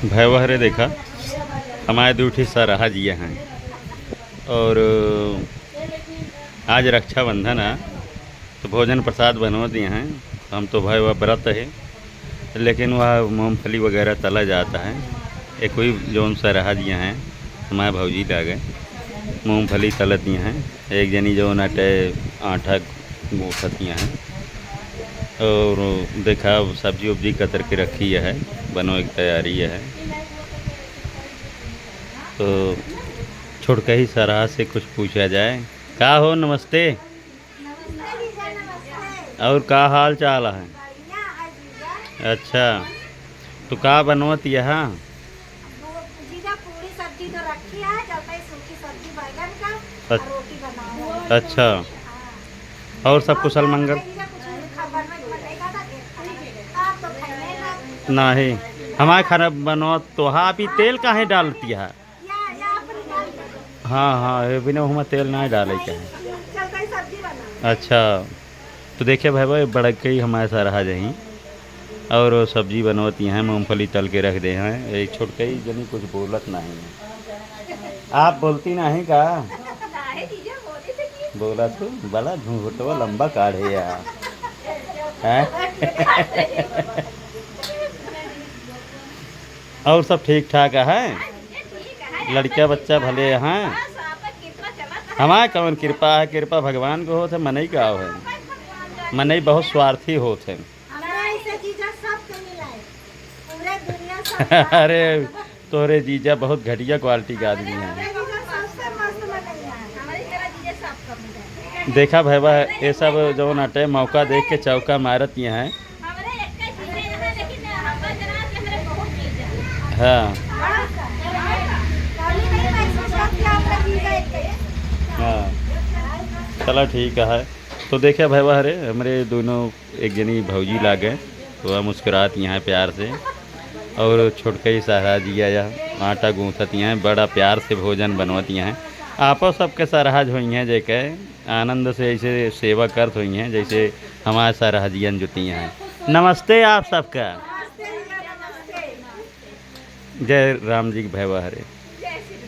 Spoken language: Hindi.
भैवहरे देखा हमारे दूठी सरहा जिया हैं। और आज रक्षाबंधन है तो भोजन प्रसाद बनवा दिए हैं। हम तो भाई वह व्रत है, लेकिन वह मूँगफली वगैरह तला जाता है। एक कोई जौन सरहा जिया हैं हमारे भौजी ला गए मूँगफली तलतियाँ हैं। एक जनी जो नटे आटा गूँथतियाँ हैं। और देखा सब्जी उब्जी कतर के रखी है, बनो एक तैयारी है। तो छोटका ही सरहा से कुछ पूछा जाए। का हो, नमस्ते। और का हाल चाल है? अच्छा, तो का बनवत यहाँ? पूरी सब्जी तो रखी है, सूखी सब्जी बैगन का और रोटी बनाओ। अच्छा, और सब कुशल मंगल? नहीं, हमारे खाना बनवा तो हाँ। अभी तेल काहे डालती है? हाँ हाँ, ये बिना हम तेल नहीं डाले क्या है। अच्छा, तो देखिए भाई बड़ा ही हमारे सरहा जहीं और सब्जी बनवती हैं, मूँगफली तल के रख दे हैं। एक छोटके ही जनी कुछ बोलत नहीं है। आप बोलती नहीं का? बोला तो बड़ा घूंघटवा लंबा काढ़े यार है। और सब ठीक ठाक है? लड़का बच्चा भले हैं? हमारे कौन कृपा है? कृपा भगवान को होते, मनई का है। मनई बहुत स्वार्थी होते। अरे तोरे जीजा बहुत घटिया क्वालिटी का आदमी है। देखा भैया ये सब जो नटे मौका देख के चौका मारत ये हैं। हाँ हाँ, चलो ठीक है। तो देखे भैया हरे हमारे दोनों एक जनी भौजी ला गए, वह मुस्कुराती हैं प्यार से। और छोटके ही सरहा जिया या आटा गूँथती हैं, बड़ा प्यार से भोजन बनवती हैं। आपो सबके सरहज हुई हैं जैके आनंद से ऐसे सेवा करत हुई हैं जैसे हमारे सरहजियन जुतियाँ हैं। नमस्ते आप सबका। जय राम जी की भैया हरे।